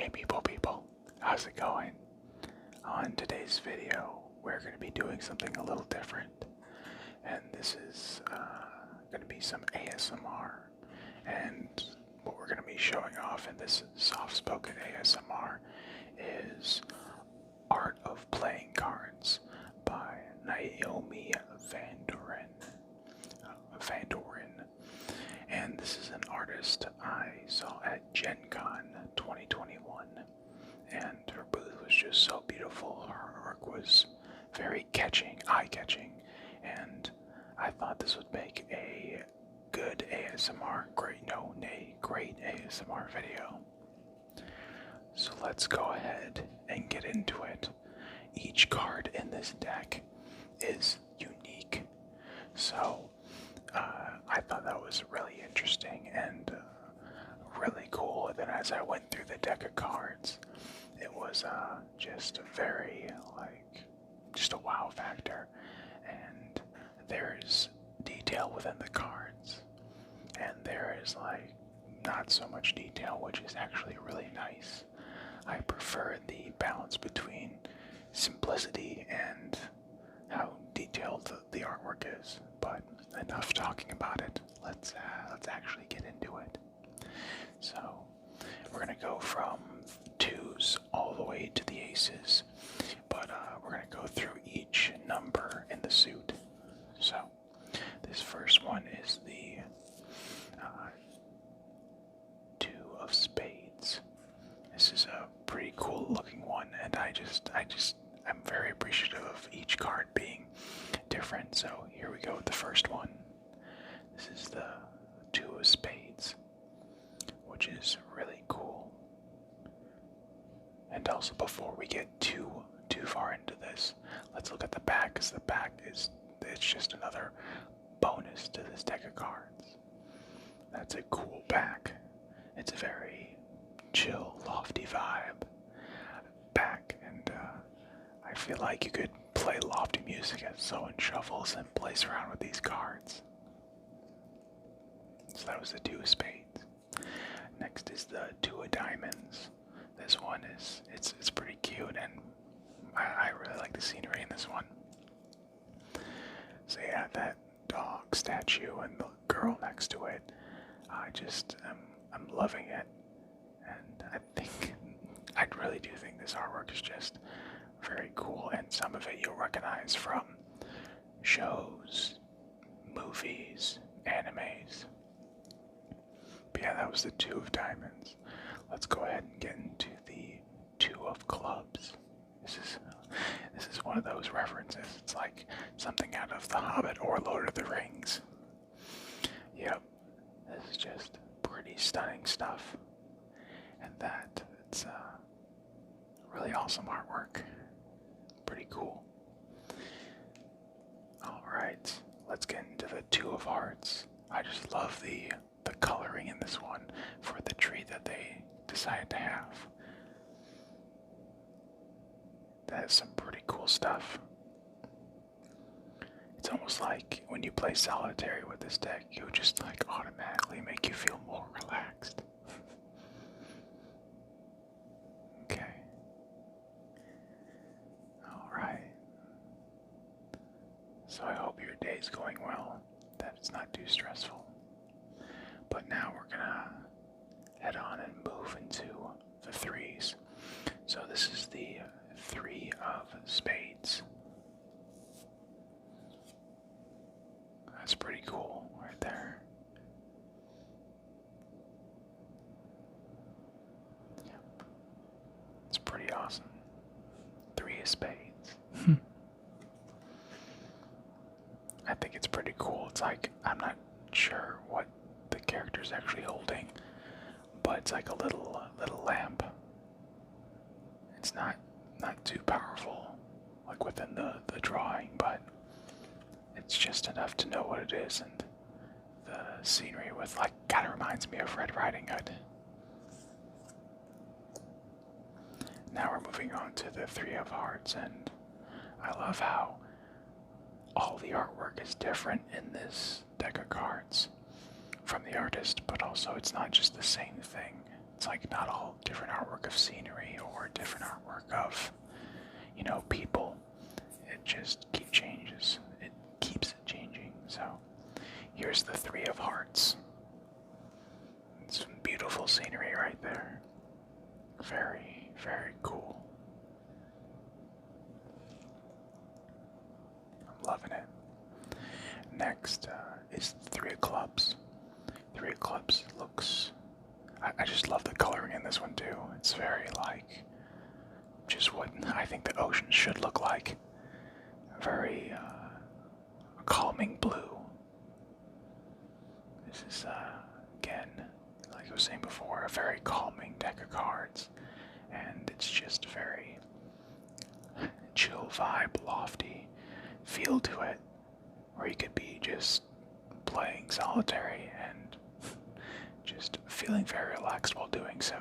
Hey people, how's it going? On today's video, we're going to be doing something a little different. And this is going to be some ASMR. And what we're going to be showing off in this soft-spoken ASMR is Art of Playing Cards by Naomi Van Doren. And this is an artist I saw at Gen Con 2021, and her booth was just so beautiful. Her work was very eye-catching, and I thought this would make a good ASMR, great ASMR video. So let's go ahead and get into it. Each card in this deck is unique, so I thought that was really interesting and really cool. And then as I went through the deck of cards, it was just just a wow factor. And there's detail within the cards, and there is not so much detail, which is actually really nice. I prefer the balance between simplicity and how detailed the artwork is. But enough talking about it. Let's actually get into it. So we're gonna go from twos all the way to the aces, but we're gonna go through each number in the suit. So this first one is the Two of Spades. This is a pretty cool looking one, and I'm very appreciative of each card being different. So here we go with the first one. This is the Two of Spades, which is really cool. And also, before we get too far into this, let's look at the back, because the back it's just another bonus to this deck of cards. That's a cool back. It's a very chill, lofty vibe back, and I feel like you could play lofty music as someone shuffles and plays around with these cards. So that was the Two of Spades. Next is the Two of Diamonds. This one it's pretty cute, and I really like the scenery in this one. So yeah, that dog statue and the girl next to it, I'm loving it, and I really do think this artwork is just very cool, and some of it you'll recognize from shows, movies, animes. But yeah, that was the Two of Diamonds. Let's go ahead and get into the Two of Clubs. This is one of those references. It's like something out of The Hobbit or Lord of the Rings. Yep, this is just pretty stunning stuff. And it's really awesome artwork. Pretty cool. Alright, let's get into the Two of Hearts. I just love the coloring in this one for the tree that they decided to have. That is some pretty cool stuff. It's almost like when you play solitaire with this deck, it would just automatically make you feel more relaxed. Okay. Alright. So I hope your day's going well, that it's not too stressful. But now we're gonna head on and move into the threes. So this is the Three of Spades. That's pretty cool right there. Yep. It's pretty awesome. Three of Spades. I think it's pretty cool. It's I'm not sure what the character's actually holding, but it's like a little lamp. It's not too powerful, within the drawing, but it's just enough to know what it is, and the scenery with kind of reminds me of Red Riding Hood. Now we're moving on to the Three of Hearts, and I love how all the artwork is different in this deck of cards from the artist, but also it's not just the same thing It's like not all different artwork of scenery or different artwork of, people. It just changes. It keeps changing. So here's the Three of Hearts. Some beautiful scenery right there. Very, very cool. I'm loving it. Next is Three of Clubs. Three of Clubs looks... I just love the coloring in this one too. It's very like just what I think the ocean should look like. Very calming blue. This is, again, like I was saying before, a very calming deck of cards. And it's just very chill vibe, lofty feel to it, where you could be just playing solitary and just feeling very relaxed while doing so.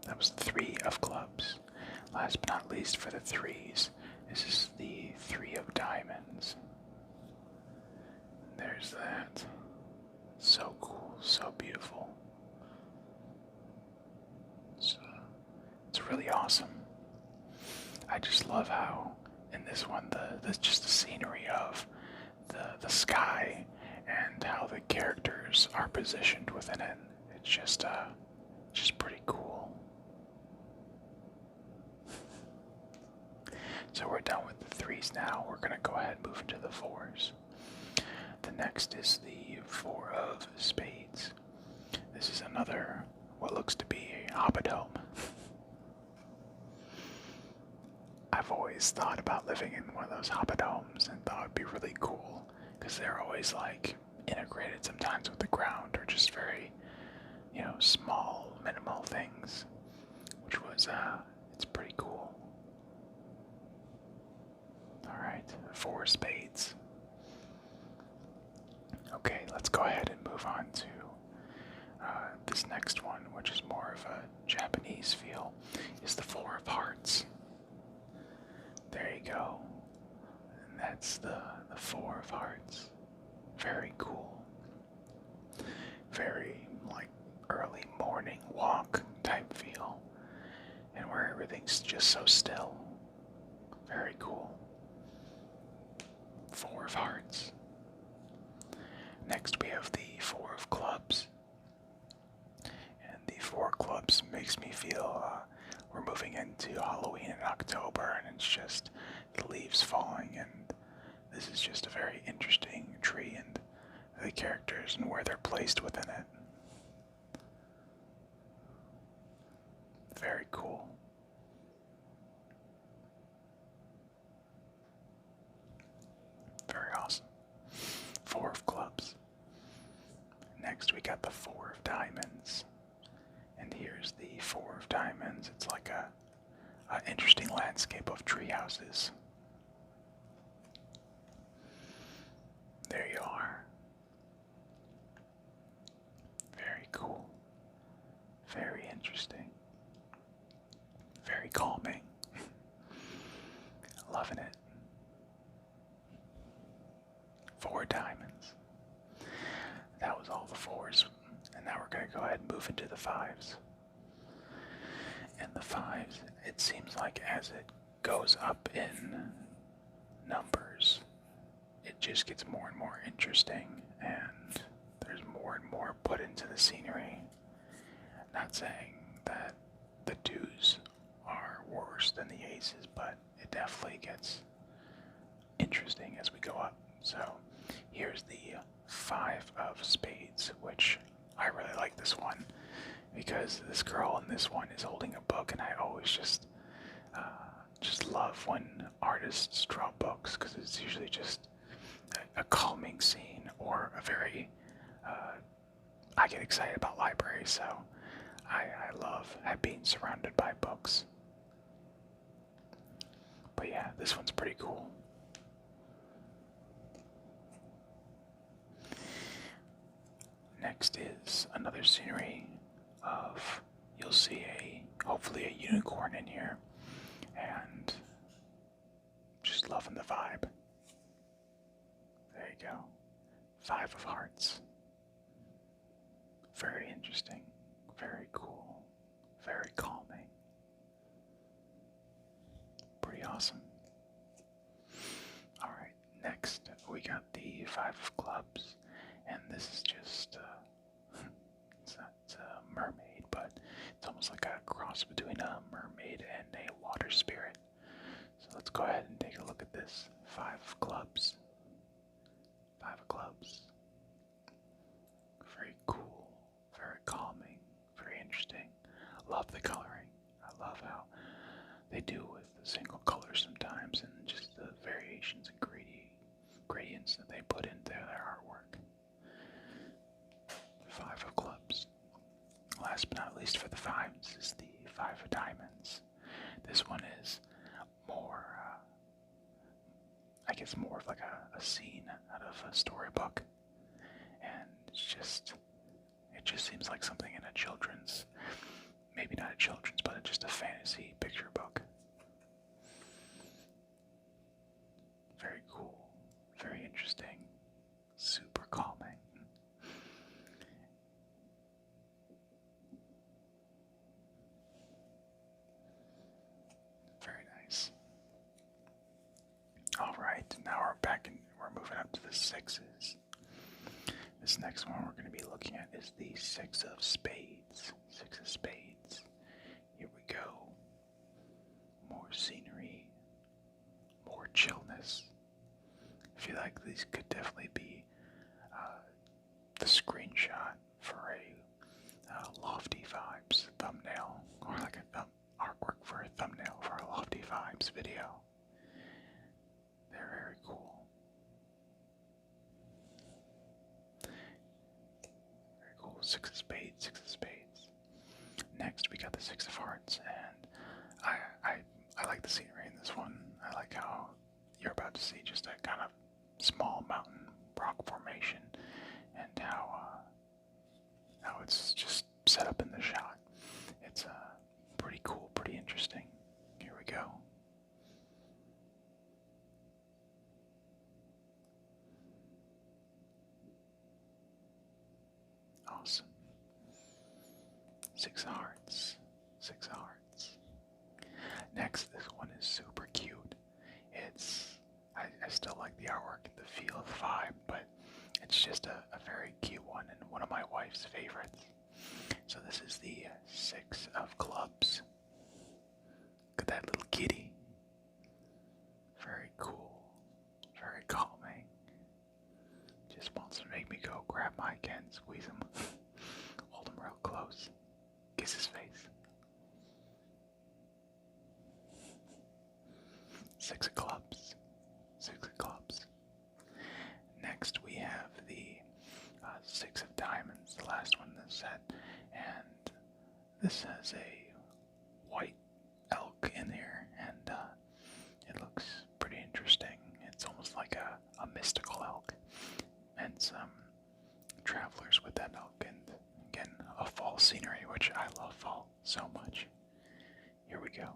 That was Three of Clubs. Last but not least for the threes, this is the Three of Diamonds. There's that. So cool, so beautiful. It's really awesome. I just love how in this one just the scenery of the sky and how the characters are positioned within it. It's just pretty cool. So we're done with the threes now. We're gonna go ahead and move into the fours. The next is the Four of Spades. This is another what looks to be a hobbit home. I've always thought about living in one of those hobbit homes and thought it'd be really cool because they're always like integrated sometimes with the ground or just very, small, minimal things, which was, it's pretty cool. Alright, Four Spades. Okay, let's go ahead and move on to this next one, which is more of a Japanese feel, is the Four of Hearts. There you go. And that's the Four of Hearts. Very cool. Very, like, early morning walk type feel. And where everything's just so still. Very cool. Four of Hearts. Next we have the Four of Clubs. And the Four of Clubs makes me feel we're moving into Halloween in October, and it's just the leaves falling, and this is just a very interesting tree and the characters and where they're placed within it. Very cool. Very awesome. Four of Clubs. Next we got the Four of Diamonds. And here's the Four of Diamonds. It's like a interesting landscape of tree houses. There you are. Very cool. Very interesting. Very calming. Loving it. Four diamonds. That was all the fours. And now we're going to go ahead and move into the fives. And the fives, it seems like as it goes up in numbers, it just gets more and more interesting, and there's more and more put into the scenery. Not saying that the twos are worse than the aces, but it definitely gets interesting as we go up. So here's the Five of Spades, which I really like this one because this girl in this one is holding a book, and I always just love when artists draw books because it's usually just a calming scene or a very I get excited about libraries, so I love being surrounded by books. But yeah, this one's pretty cool. Next is another scenery of, you'll see hopefully a unicorn in here, and just loving the vibe. There you go. Five of Hearts. Very interesting. Very cool. Very calming. Pretty awesome. Alright, next we got the Five of Clubs. And this is just, it's a mermaid, but it's almost like a cross between a mermaid and a water spirit. So let's go ahead and take a look at this. Five of Clubs. Five of Clubs. Very cool, very calming, very interesting. Love the coloring. I love how they do with the single colors sometimes and just the variations and gradients that they put into their artwork. Five of Clubs. Last but not least for the fives is the Five of Diamonds. This one is more, I guess more of like a scene out of a storybook. And it just seems like something in a children's, maybe not a children's, but just a fantasy picture book. Very cool, very interesting, super calming. Very nice. Alright, now we're moving up to the sixes. This next one we're going to be looking at is the Six of Spades. Six of Spades. Here we go. More scenery. More chillness. I feel like these could definitely be the screenshot for a Lofty Vibes thumbnail. Or like a artwork for a thumbnail for a Lofty Vibes video. They're very cool. Six of Spades, Six of Spades. Next, we got the Six of Hearts, and I like the scenery in this one. I like how you're about to see just a kind of small mountain rock formation, and how it's just set up in the shot. It's pretty cool, pretty interesting. Here we go. Awesome. Six of Hearts. Six of Hearts. Next, this one is super cute. I still like the artwork and the feel of the vibe, but it's just a very cute one and one of my wife's favorites. So this is the Six of Clubs. Look at that little kitty. Very cool. Very calming. Just wants to make me go grab my Ken, squeeze him, hold him real close, kiss his face. Six of Clubs. Six of Clubs. Next we have the Six of Diamonds, the last one in the set, and this has a white elk in here, and it looks pretty interesting. It's almost like a mystical elk, and some travelers with that elk, and again, a fall scenery, which I love fall so much. Here we go.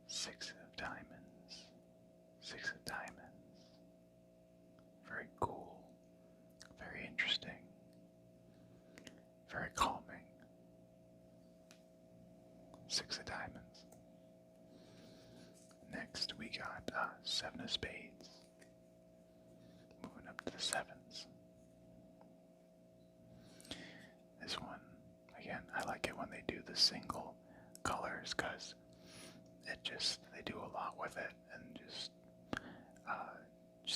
Six of Diamonds. Six of Diamonds. Very cool. Very interesting. Very calming. Six of Diamonds. Next we got Seven of Spades. Moving up to the sevens. This one, again, I like it when they do the single colors because they do a lot with it, and just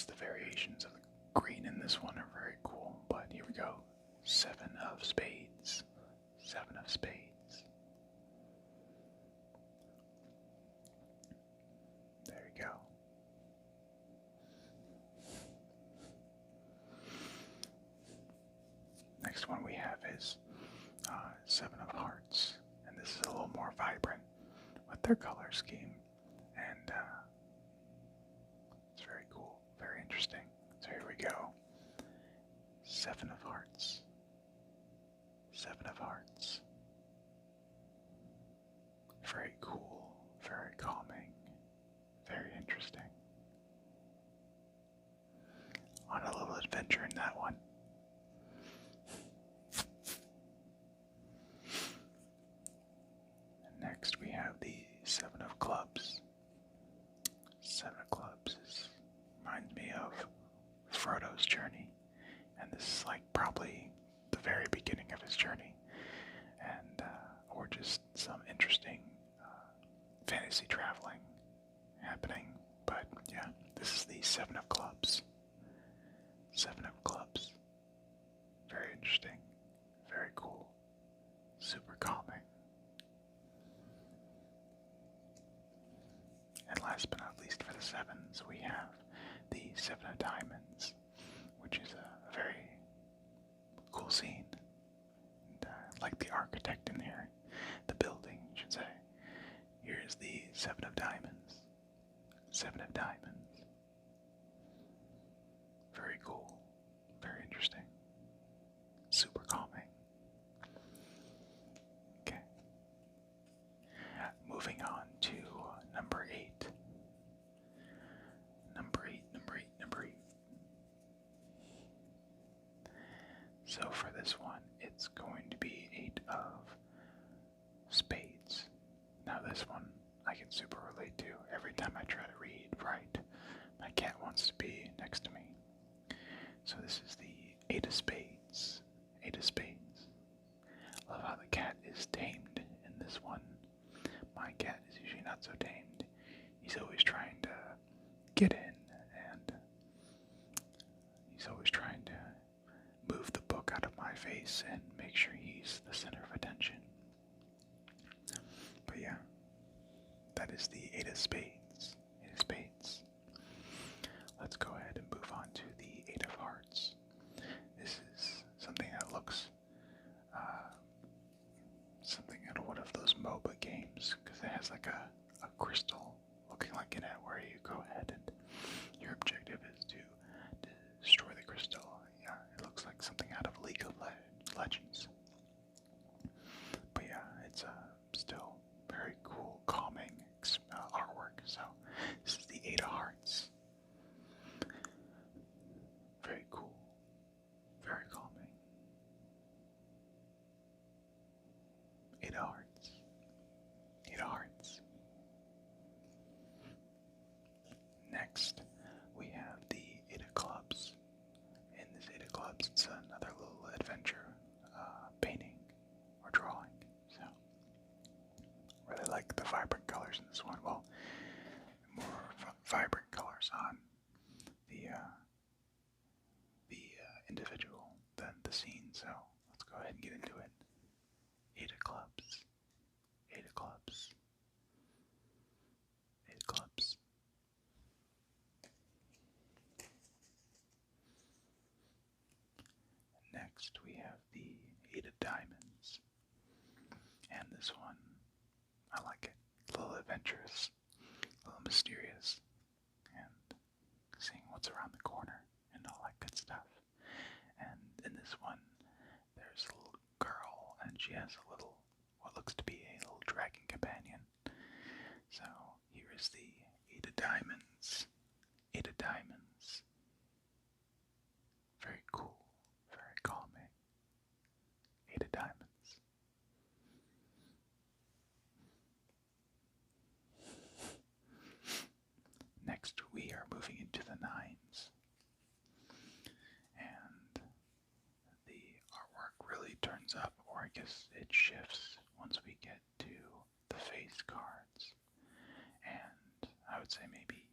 the variations of the green in this one are very cool. But here we go. Seven of Spades. Seven of Spades. There you go. Next one we have is Seven of Hearts, and this is a little more vibrant with their color scheme, and it's very cool, very interesting. So here we go. Seven of Hearts. Seven of Hearts. Very cool, very calming, very interesting. On a little adventure in that one. Next we have the Seven of Clubs. Seven of Clubs reminds me of Frodo's journey, and this is like probably the very beginning of his journey, and or just some interesting fantasy traveling happening. But yeah, this is the Seven of Clubs. Seven of Clubs. Very interesting. Very cool. Super calming. And last but not least for the sevens, we have the Seven of Diamonds, which is a very cool scene. And, like the architect in here, the building, I should say. Here's the Seven of Diamonds. Seven of Diamonds. Very cool. Very interesting. Super calming. Okay. Moving on to number 8. Number 8. So for this one, it's going to be 8 of Spades. Now this one I can super relate to. Every time I try to read right, my cat wants to be next to me. So this is the 8 of Spades. 8 of Spades. Love how the cat is tamed in this one. My cat is usually not so tamed. He's always trying to get in, and he's always trying to move the book out of my face and make sure he's the center of attention. But yeah, that is the 8 of Spades. 8 of Spades. Let's go ahead and move on to the 8 of Hearts. This is something that looks something out of one of those MOBA games, because it has like a crystal looking like in it, where you go ahead and your objective is to destroy the crystal. Yeah, it looks like something out of League of Legends. But yeah, it's still very cool, calming artwork. So this is the 8 of Hearts. Very cool. Very calming. 8 of Hearts. 8 of Hearts. Next, we have the 8 of Clubs. In this 8 of Clubs, it's another little adventure, painting or drawing. So, really like the vibrant colors in this one. Well, more vibrant colors on the individual than the scene. So let's go ahead and get into it. 8 of Clubs. 8 of Clubs. 8 of Clubs. Next, we have the 8 of Diamonds. And this one, I like it. A little adventurous, a little mysterious, and seeing what's around the corner and all that good stuff. And in this one, there's a little girl, and she has a little, what looks to be a little dragon companion. So here is the 8 of Diamonds. 8 of Diamonds. Very cool, very calming. 8 of Diamonds. Next, we are moving into the 9s. And the artwork really turns up, or I guess it shifts once we get to the face cards. And I would say maybe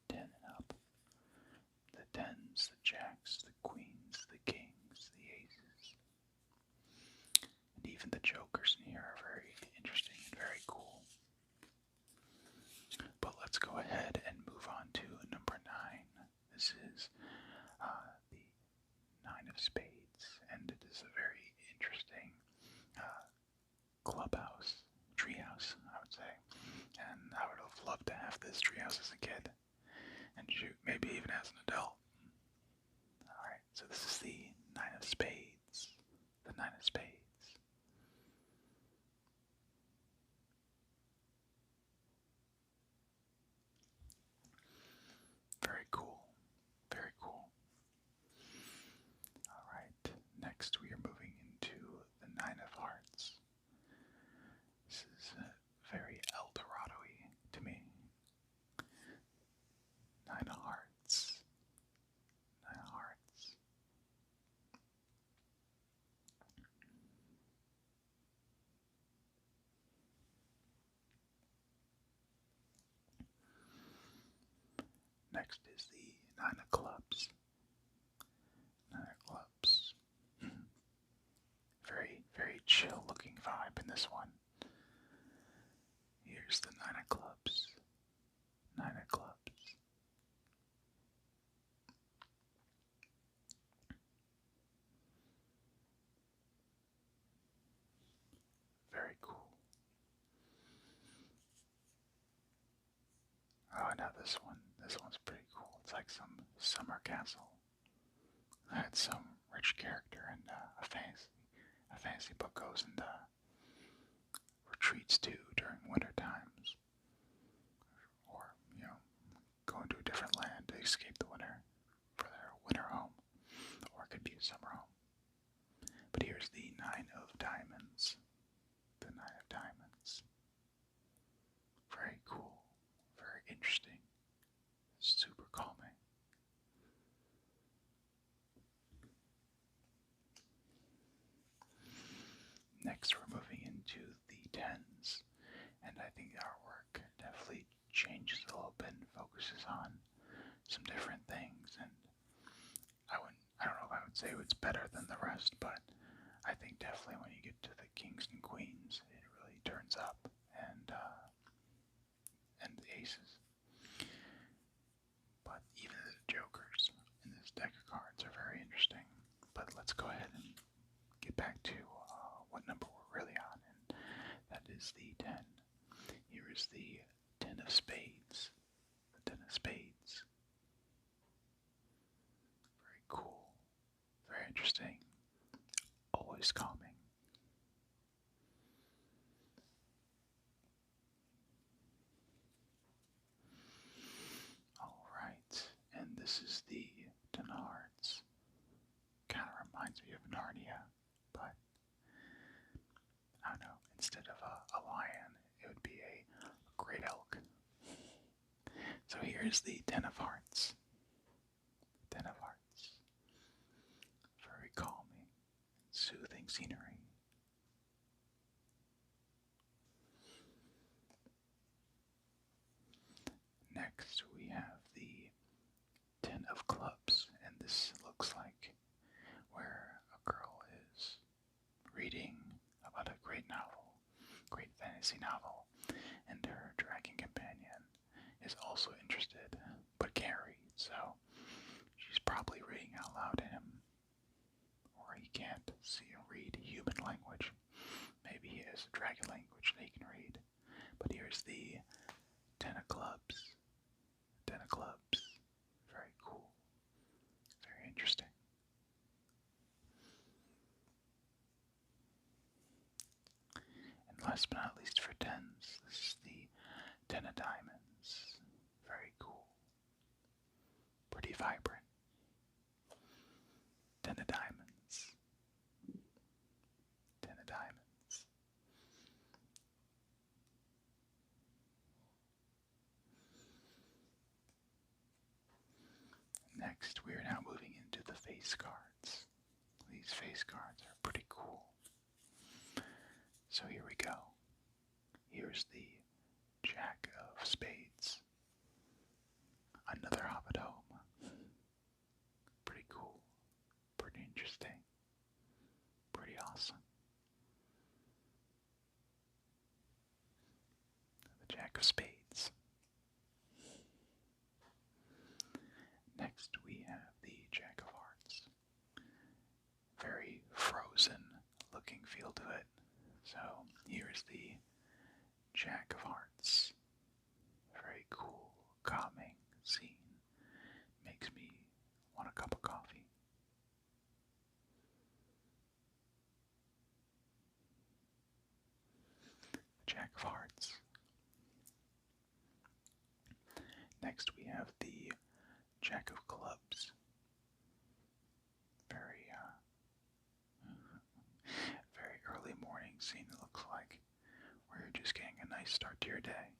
10 and up. The 10s, the jacks, the queens, the kings, the aces. And even the jokers in here are very interesting and very cool. But let's go ahead and move on to number 9. This is the 9 of Spades, and it is a very interesting clubhouse, treehouse, I would say. And I would have loved to have this treehouse as a kid, and shoot, maybe even as an adult. Alright, so this is the 9 of Spades. The 9 of Spades. Very cool. Very cool. Alright, next we are moving into the 9 of Hearts. This is very Next is the Nine of Clubs. Nine of Clubs. Very, very chill looking vibe in this one. Here's the Nine of Clubs. Nine of Clubs. Very cool. Oh, now this one. This one's pretty cool. It's like some summer castle. I had some rich character and a fantasy book goes into retreats to during winter times, or go into a different land to escape the winter for their winter home, or it could be a summer home. But here's the Nine of Diamonds. The Nine of Diamonds. Very cool. Very interesting. Super calming. Next, we're moving into the tens, and I think the artwork definitely changes a little bit and focuses on some different things. And I don't know if I would say it's better than the rest, but I think definitely when you get to the kings and queens, it really turns up, and the aces. But even the jokers in this deck of cards are very interesting. But let's go ahead and get back to what number we're really on, and that is the 10. Here is the 10 of spades. The 10 of spades. Very cool. Very interesting. Always calming. Alright, and this is the 10 of hearts. Kind of reminds me of Narnia, but I don't know, instead of a lion, it would be a great elk. So here's the 10 of hearts. 10 of hearts. Very calming, soothing scenery. Next we have the 10 of clubs, and this looks like where a girl is reading about a great novel, great fantasy novel, and her dragon companion is also interested but can't read, so she's probably reading out loud to him, or he can't see and read human language. Maybe he has a dragon language that he can read. But here's the 10 of clubs. 10 of clubs. Very cool. Very interesting. And last but not least for tens, this is the 10 of diamonds. Very cool. Pretty vibrant. 10 of diamonds. 10 of diamonds. Next, we are now moving into the face cards. These face cards are pretty cool. So here we go. Here's the Jack of Spades. Another Hobbit home. Pretty cool. Pretty interesting. Pretty awesome. The Jack of Spades. Next we have the Jack of Hearts. Very frozen looking feel to it. So here's the Jack of Hearts. Very cool, calming scene. Makes me want a cup of coffee. Jack of Hearts. Next we have the Jack of Clubs. Very early morning scene it looks like, where you're just getting a nice start to your day.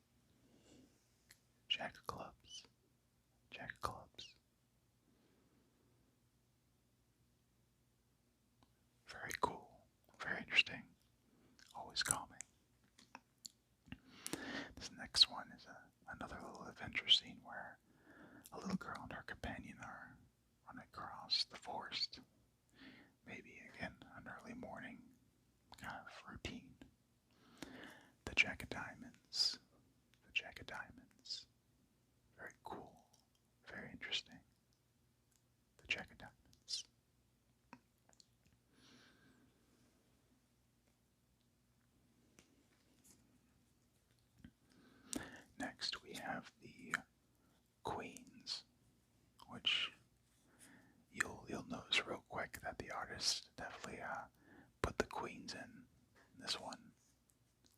Jack of Clubs. Jack of Clubs. Very cool. Very interesting. Always calming. This next one is another little adventure scene where a little first. Maybe again an early morning kind of routine. The Jack of Diamonds. The Jack of Diamonds. Very cool. Very interesting. The Jack of Diamonds. Next we have the Queens, which you'll notice real quick that the artist definitely put the Queens in this one,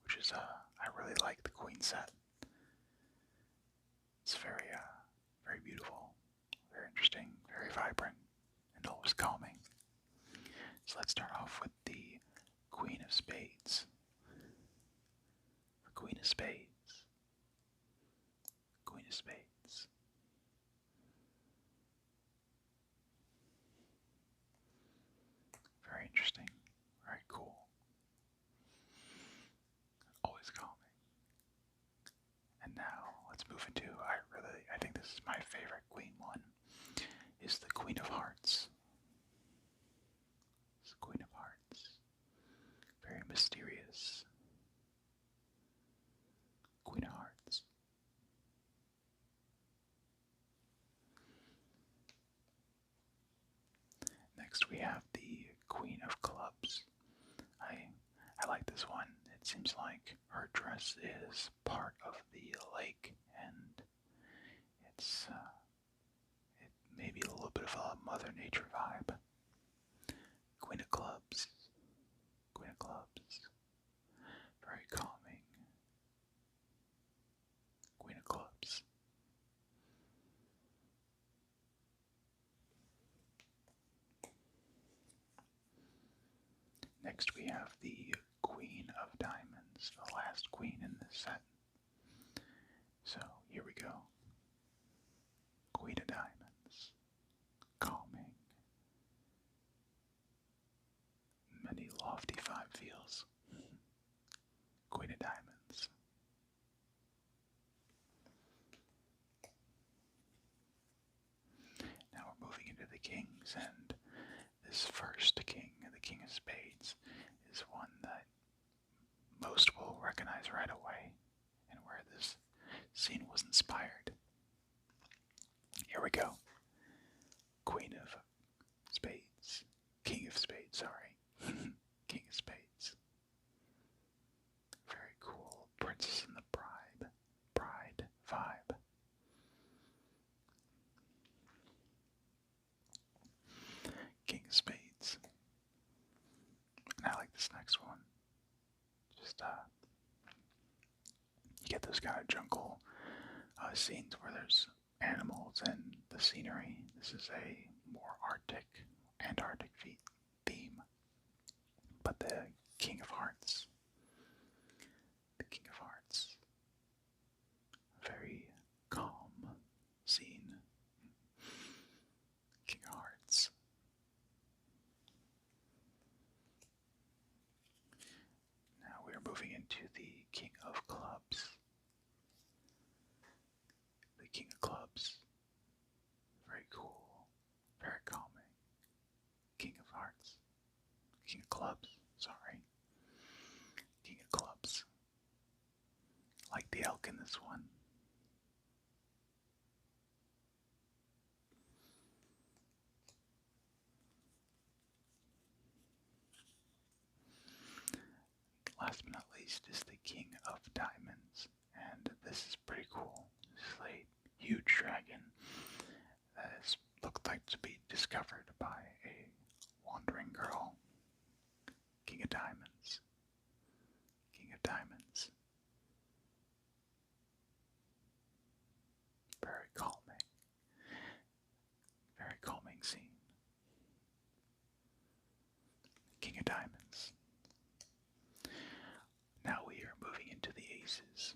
which is I really like the Queen set. It's very beautiful, very interesting, very vibrant, and always calming. So let's start off with the Queen of Spades. The Queen of Spades. Queen of Spades. Very interesting, very cool. Always calming. And now let's move into I think this is my favorite Queen one, is the Queen of Hearts. It's the Queen of Hearts. Very mysterious. Queen of Hearts. Next we have the Queen of Clubs. I like this one. It seems like her dress is part of the lake, and it may be a little bit of a Mother Nature vibe. Queen of Clubs. Queen of Clubs. Very calming. Queen of Clubs. Next we have the Queen of Diamonds, the last queen in this set. So here we go. Queen of Diamonds. Calming. Many lofty vibe feels. Queen of Diamonds. Now we're moving into the Kings, and this first king, the King of Spades, is one that most will recognize right away, and where this scene was inspired. Here we go. Queen of Spades. King of Spades, sorry. King of Spades. Very cool. Princess and the Bride vibe. King of Spades. And I like this next one. Just, you get those kind of jungle scenes where there's animals and the scenery. This is a more Antarctic theme. But the King of Hearts. The King of Hearts. Very calm scene. King of Hearts. Now we are moving into the King of Clubs. The King of Clubs. Very cool. Very calming. King of Hearts. King of Clubs. Sorry. King of Clubs. Like the elk in this one. Last but not least is the King of Diamonds, and this is pretty cool. This is a huge dragon that is looked like to be discovered by a wandering girl. King of Diamonds. King of Diamonds. Very calming. Very calming scene. King of Diamonds. Now we are moving into the aces.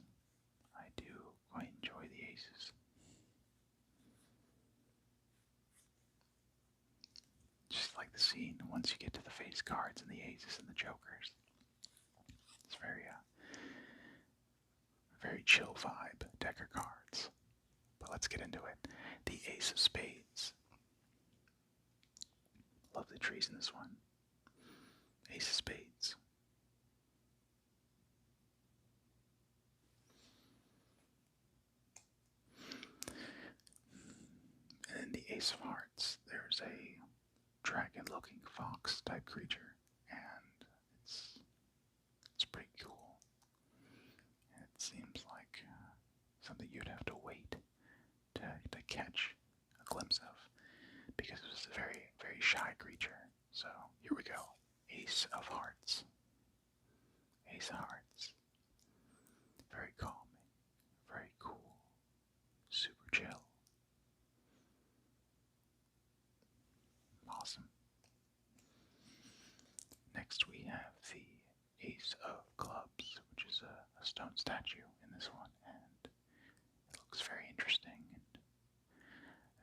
I do quite enjoy the aces. Just like the scene once you get to the face cards and the aces and the jokers. It's very chill vibe, Decker cards. But let's get into it. The Ace of Spades. lovely trees in this one. Ace of Spades. And in the Ace of Hearts, there's a dragon-looking fox type creature, and it's pretty cool. And it seems like something you'd have to wait to catch a glimpse of, because it was a very, very shy creature. So here we go. Ace of Hearts. Ace of Hearts. Very calming, very cool, super chill. Awesome. Next we have the Ace of Clubs, which is a stone statue in this one, and it looks very interesting, and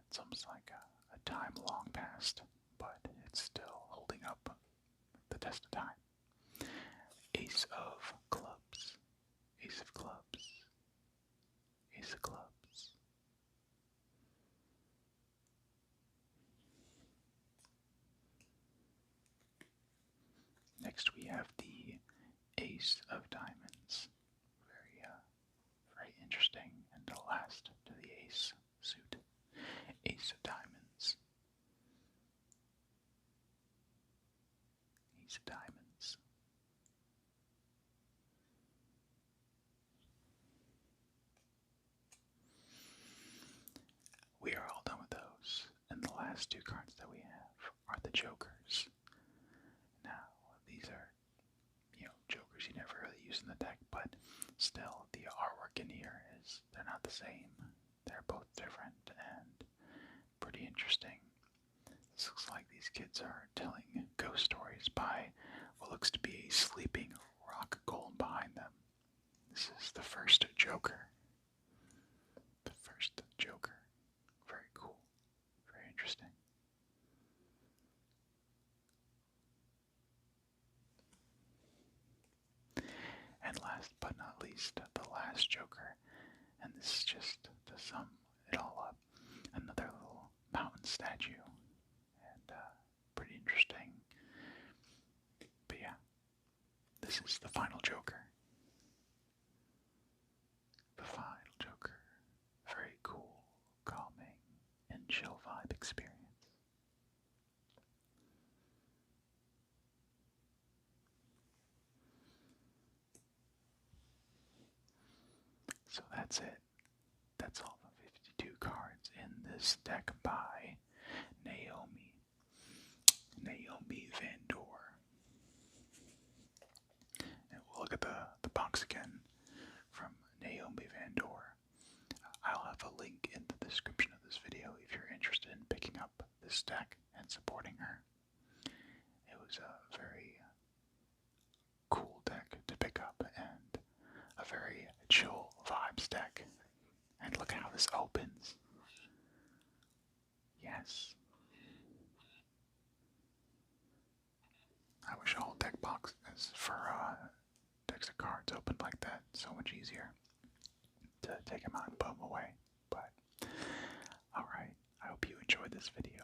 it's almost like a time long past, but it's still holding up the test of time. Ace of Clubs. Ace of Clubs. Ace of Clubs. Next we have the Ace of Diamonds. Very interesting, and the last to the Ace suit. Ace of Diamonds. Ace of Diamonds. We are all done with those, and the last two cards that we have are the Jokers. Now, these are, Jokers you never really use in the deck, but still, the artwork in here they're not the same. They're both different and pretty interesting. This looks like these kids are telling ghost stories by what looks to be a sleeping rock golem behind them. This is the first Joker. The first Joker. Very cool. Very interesting. And last but not least, the last Joker. And this is just to sum it all up. Another little mountain statue. And pretty interesting. But yeah, this is the final Joker. The final Joker. Very cool, calming, and chill vibe experience. So that's it. That's all the 52 cards in this deck by Naomi Van Door. And we'll look at the box again from Naomi Van Door. I'll have a link in the description of this video if you're interested in picking up this deck and supporting her. It was a very cool deck to pick up and a very chill vibes deck. And look how this opens. Yes. I wish all deck boxes for decks of cards opened like that. So much easier to take them out and put them away. But, alright, I hope you enjoyed this video.